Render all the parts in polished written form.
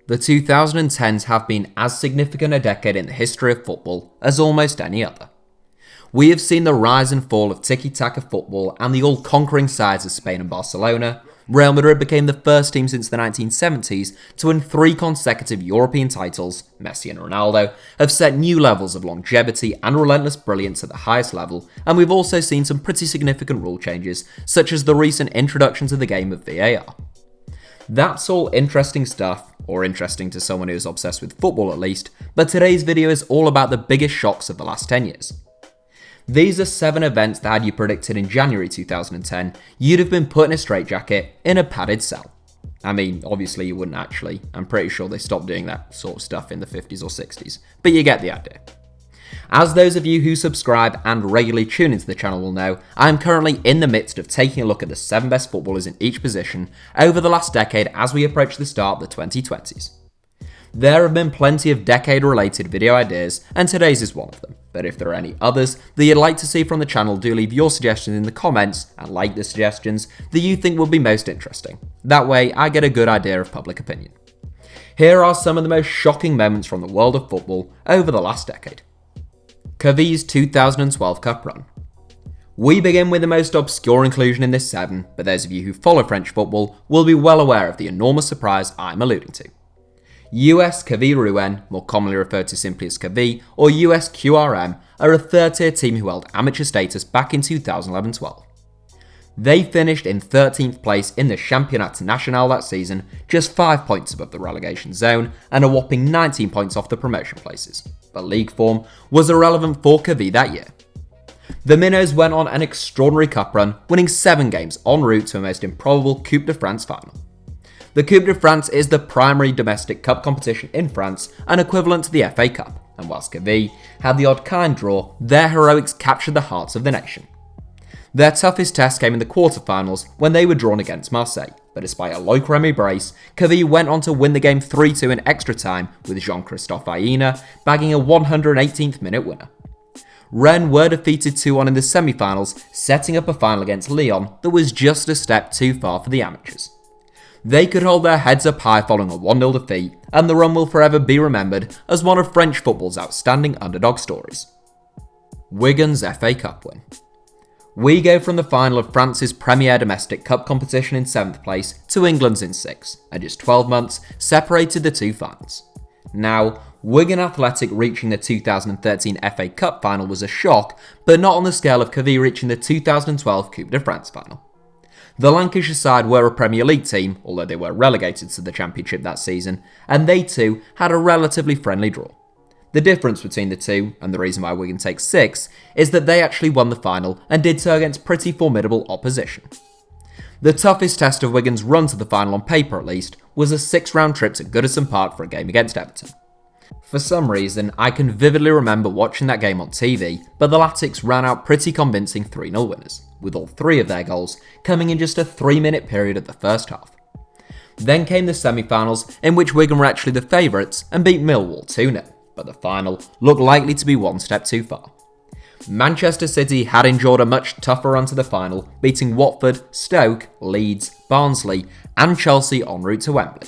The 2010s have been as significant a decade in the history of football as almost any other. We have seen the rise and fall of tiki-taka football and the all-conquering sides of Spain and Barcelona. Real Madrid became the first team since the 1970s to win 3 consecutive European titles. Messi and Ronaldo have set new levels of longevity and relentless brilliance at the highest level, and we've also seen some pretty significant rule changes, such as the recent introduction to the game of VAR. That's all interesting stuff, or interesting to someone who is obsessed with football at least, but today's video is all about the biggest shocks of the last 10 years. These are 7 events that had you predicted in January 2010, you'd have been put in a straitjacket in a padded cell. I mean, obviously you wouldn't actually, I'm pretty sure they stopped doing that sort of stuff in the 50s or 60s, but you get the idea. As those of you who subscribe and regularly tune into the channel will know, I am currently in the midst of taking a look at the 7 best footballers in each position over the last decade as we approach the start of the 2020s. There have been plenty of decade-related video ideas, and today's is one of them, but if there are any others that you'd like to see from the channel, do leave your suggestions in the comments and like the suggestions that you think would be most interesting. That way, I get a good idea of public opinion. Here are some of the most shocking moments from the world of football over the last decade. Quevilly's 2012 Cup run. We begin with the most obscure inclusion in this 7, but those of you who follow French football will be well aware of the enormous surprise I'm alluding to. US Quevilly Rouen, more commonly referred to simply as Quevilly, or US QRM, are a third-tier team who held amateur status back in 2011-12. They finished in 13th place in the Championnat National that season, just 5 points above the relegation zone, and a whopping 19 points off the promotion places. But league form was irrelevant for Quevilly that year. The Minnows went on an extraordinary cup run, winning 7 games en route to a most improbable Coupe de France final. The Coupe de France is the primary domestic cup competition in France and equivalent to the FA Cup, and whilst Quevilly had the odd kind draw, their heroics captured the hearts of the nation. Their toughest test came in the quarter-finals when they were drawn against Marseille, but despite a Loic Remy brace, Quevilly went on to win the game 3-2 in extra time with Jean-Christophe Aina bagging a 118th minute winner. Rennes were defeated 2-1 in the semi-finals, setting up a final against Lyon that was just a step too far for the amateurs. They could hold their heads up high following a 1-0 defeat, and the run will forever be remembered as one of French football's outstanding underdog stories. Wigan's FA Cup win. We go from the final of France's premier domestic cup competition in 7th place to England's in 6th, and just 12 months separated the 2 finals. Now, Wigan Athletic reaching the 2013 FA Cup final was a shock, but not on the scale of Quevilly reaching the 2012 Coupe de France final. The Lancashire side were a Premier League team, although they were relegated to the Championship that season, and they too had a relatively friendly draw. The difference between the two, and the reason why Wigan takes 6, is that they actually won the final and did so against pretty formidable opposition. The toughest test of Wigan's run to the final on paper at least was a 6-round trip to Goodison Park for a game against Everton. For some reason, I can vividly remember watching that game on TV, but the Latics ran out pretty convincing 3-0 winners, with all 3 of their goals coming in just a 3-minute period of the first half. Then came the semi-finals, in which Wigan were actually the favourites and beat Millwall 2-0. But the final looked likely to be one step too far. Manchester City had endured a much tougher run to the final, beating Watford, Stoke, Leeds, Barnsley and Chelsea en route to Wembley.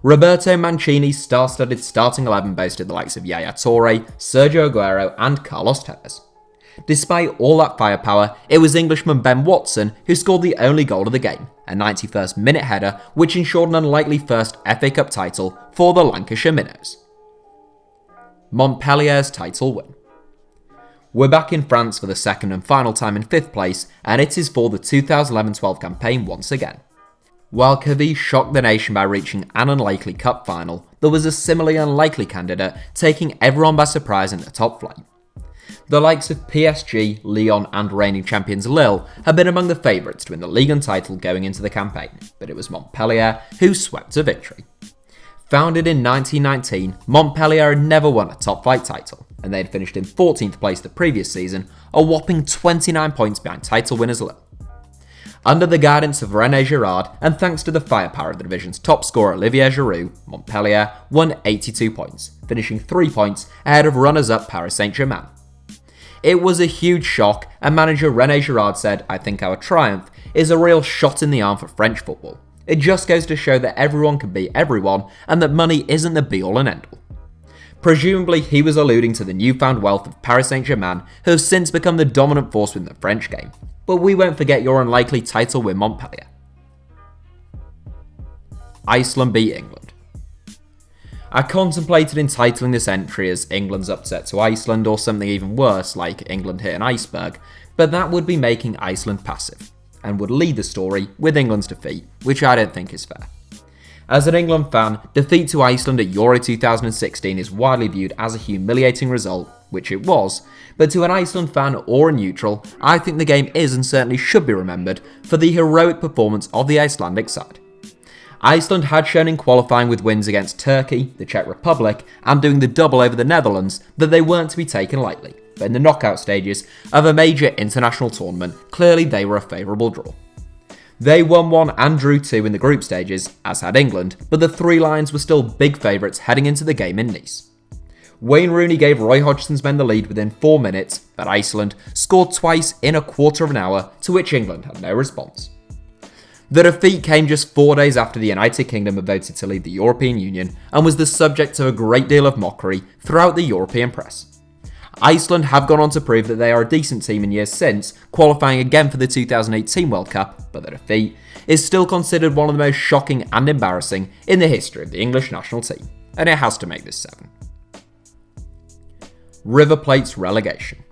Roberto Mancini's star-studded starting 11 boasted the likes of Yaya Toure, Sergio Aguero and Carlos Tevez. Despite all that firepower, it was Englishman Ben Watson who scored the only goal of the game, a 91st minute header which ensured an unlikely first FA Cup title for the Lancashire Minnows. Montpellier's title win. We're back in France for the second and final time in 5th place, and it is for the 2011-12 campaign once again. While Quevilly shocked the nation by reaching an unlikely cup final, there was a similarly unlikely candidate taking everyone by surprise in the top flight. The likes of PSG, Lyon and reigning champions Lille had been among the favourites to win the Ligue 1 title going into the campaign, but it was Montpellier who swept to victory. Founded in 1919, Montpellier had never won a top-flight title, and they had finished in 14th place the previous season, a whopping 29 points behind title winners Lille. Under the guidance of René Girard, and thanks to the firepower of the division's top scorer Olivier Giroud, Montpellier won 82 points, finishing 3 points ahead of runners-up Paris Saint-Germain. It was a huge shock, and manager René Girard said, "I think our triumph is a real shot in the arm for French football. It just goes to show that everyone can beat everyone and that money isn't the be all and end all. Presumably he was alluding to the newfound wealth of Paris Saint-Germain, who have since become the dominant force within the French game, but we won't forget your unlikely title win Montpellier. Iceland beat England. I contemplated entitling this entry as England's upset to Iceland or something even worse like England hit an iceberg, but that would be making Iceland passive, and would lead the story with England's defeat, which I don't think is fair. As an England fan, defeat to Iceland at Euro 2016 is widely viewed as a humiliating result, which it was, but to an Iceland fan or a neutral, I think the game is and certainly should be remembered for the heroic performance of the Icelandic side. Iceland had shown in qualifying with wins against Turkey, the Czech Republic, and doing the double over the Netherlands that they weren't to be taken lightly, but in the knockout stages of a major international tournament, clearly they were a favourable draw. They won one and drew two in the group stages, as had England, but the Three Lions were still big favourites heading into the game in Nice. Wayne Rooney gave Roy Hodgson's men the lead within 4 minutes, but Iceland scored twice in a quarter of an hour, to which England had no response. The defeat came just 4 days after the United Kingdom had voted to leave the European Union and was the subject of a great deal of mockery throughout the European press. Iceland have gone on to prove that they are a decent team in years since, qualifying again for the 2018 World Cup, but the defeat is still considered one of the most shocking and embarrassing in the history of the English national team, and it has to make this 7. River Plate's relegation.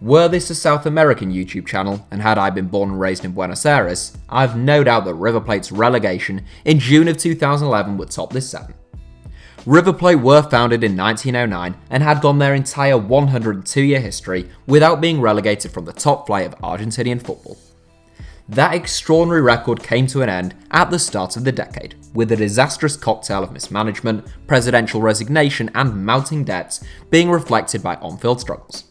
Were this a South American YouTube channel, and had I been born and raised in Buenos Aires, I've no doubt that River Plate's relegation in June of 2011 would top this 7. River Plate were founded in 1909 and had gone their entire 102-year history without being relegated from the top flight of Argentinian football. That extraordinary record came to an end at the start of the decade, with a disastrous cocktail of mismanagement, presidential resignation and mounting debts being reflected by on-field struggles.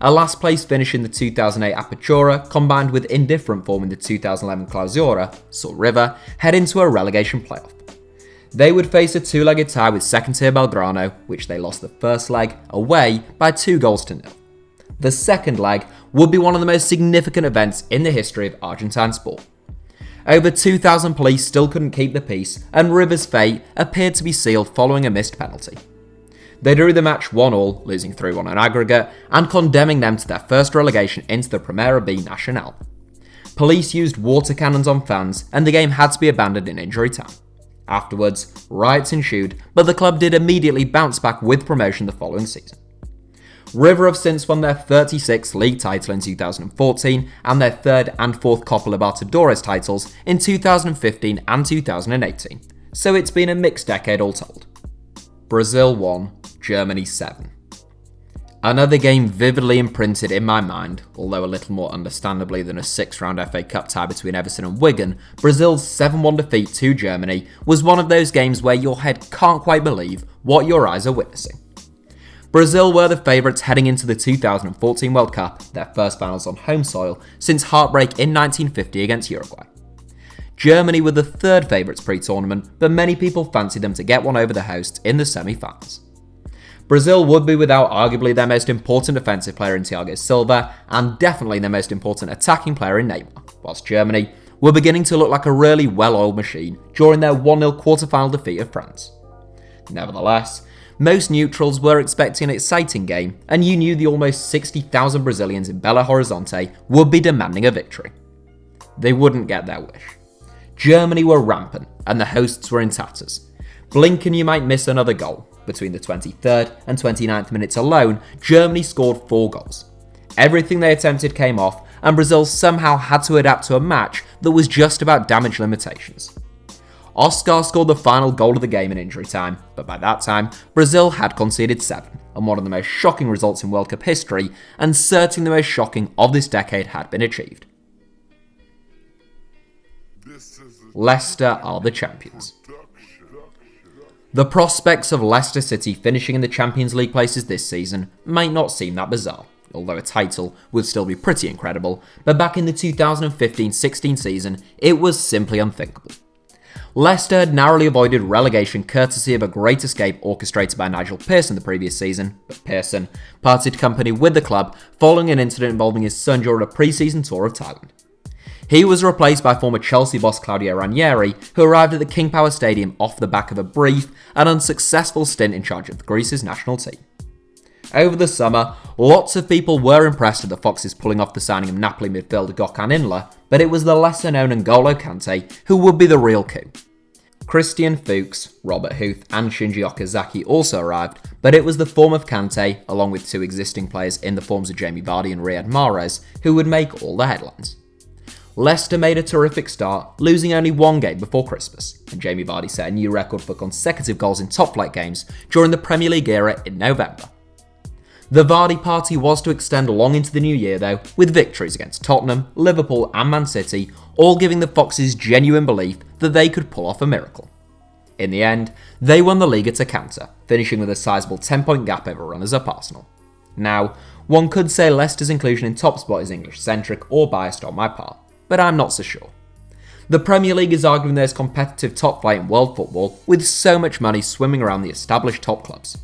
A last place finish in the 2008 Apertura, combined with indifferent form in the 2011 Clausura, saw River head into a relegation playoff. They would face a 2-legged tie with second-tier Belgrano, which they lost the first leg away by 2-0. The second leg would be one of the most significant events in the history of Argentine sport. Over 2,000 police still couldn't keep the peace, and River's fate appeared to be sealed following a missed penalty. They drew the match 1-1, losing 3-1 on aggregate, and condemning them to their first relegation into the Primera B Nacional. Police used water cannons on fans, and the game had to be abandoned in injury time. Afterwards, riots ensued, but the club did immediately bounce back with promotion the following season. River have since won their 36th league title in 2014 and their 3rd and 4th Copa Libertadores titles in 2015 and 2018, so it's been a mixed decade all told. Brazil 1, Germany 7. Another game vividly imprinted in my mind, although a little more understandably than a 6-round FA Cup tie between Everton and Wigan, Brazil's 7-1 defeat to Germany was one of those games where your head can't quite believe what your eyes are witnessing. Brazil were the favourites heading into the 2014 World Cup, their first finals on home soil since heartbreak in 1950 against Uruguay. Germany were the 3rd favourites pre-tournament, but many people fancied them to get one over the hosts in the semi-finals. Brazil would be without arguably their most important defensive player in Thiago Silva and definitely their most important attacking player in Neymar, whilst Germany were beginning to look like a really well-oiled machine during their 1-0 quarter-final defeat of France. Nevertheless, most neutrals were expecting an exciting game, and you knew the almost 60,000 Brazilians in Belo Horizonte would be demanding a victory. They wouldn't get their wish. Germany were rampant, and the hosts were in tatters. Blink and you might miss another goal. Between the 23rd and 29th minutes alone, Germany scored 4 goals. Everything they attempted came off, and Brazil somehow had to adapt to a match that was just about damage limitations. Oscar scored the final goal of the game in injury time, but by that time, Brazil had conceded 7, and one of the most shocking results in World Cup history, and certainly the most shocking of this decade had been achieved. Leicester are the champions. The prospects of Leicester City finishing in the Champions League places this season might not seem that bizarre, although a title would still be pretty incredible, but back in the 2015-16 season, it was simply unthinkable. Leicester had narrowly avoided relegation courtesy of a great escape orchestrated by Nigel Pearson the previous season, but Pearson parted company with the club following an incident involving his son during a pre-season tour of Thailand. He was replaced by former Chelsea boss Claudio Ranieri, who arrived at the King Power Stadium off the back of a brief and unsuccessful stint in charge of Greece's national team. Over the summer, lots of people were impressed with the Foxes pulling off the signing of Napoli midfielder Gökhan Inler, but it was the lesser-known N'Golo Kante who would be the real coup. Christian Fuchs, Robert Huth and Shinji Okazaki also arrived, but it was the form of Kante, along with two existing players in the forms of Jamie Vardy and Riyad Mahrez, who would make all the headlines. Leicester made a terrific start, losing only one game before Christmas, and Jamie Vardy set a new record for consecutive goals in top-flight games during the Premier League era in November. The Vardy party was to extend long into the new year though, with victories against Tottenham, Liverpool and Man City, all giving the Foxes genuine belief that they could pull off a miracle. In the end, they won the league at a canter, finishing with a sizable 10-point gap over runners-up Arsenal. Now, one could say Leicester's inclusion in top spot is English-centric or biased on my part, but I'm not so sure. The Premier League is arguing there's competitive top flight in world football, with so much money swimming around the established top clubs.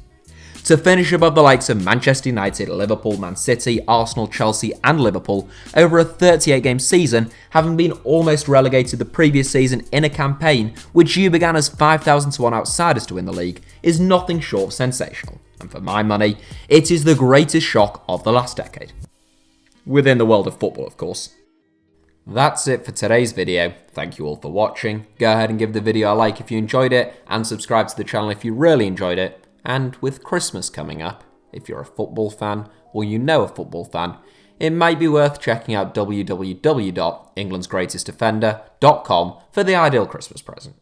To finish above the likes of Manchester United, Liverpool, Man City, Arsenal, Chelsea and Liverpool over a 38-game season, having been almost relegated the previous season in a campaign which you began as 5,000 to 1 outsiders to win the league, is nothing short of sensational, and for my money, it is the greatest shock of the last decade. Within the world of football, of course. That's it for today's video. Thank you all for watching. Go ahead and give the video a like if you enjoyed it, and subscribe to the channel if you really enjoyed it. And with Christmas coming up, if you're a football fan or you know a football fan, it might be worth checking out www.englandsgreatestdefender.com for the ideal Christmas present.